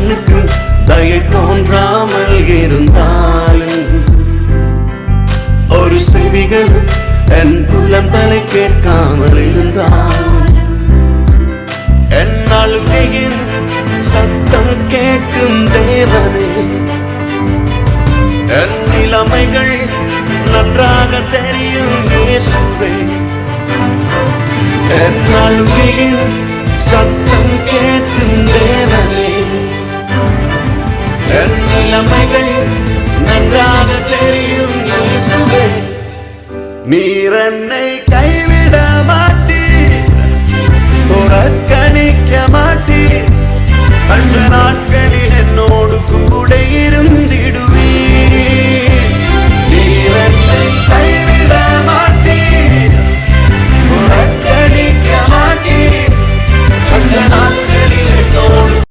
கண்ணுக்கு தயை தோன்றாமல் இருந்தாலும் ஒரு செவிகள் என் புலம்பலை கேட்காமல் இருந்தாலும் என் அழுகையின் சத்தம் கேட்கும் தேவனே, என் நிலைமைகள் நன்றாக தெரியும் இயேசுவே. என் அழுகையின் சத்தம் கேட்கும் தேவனே, என் நிலைமைகள் நன்றாக தெரியும் இயேசுவே. நீர் என்னை கை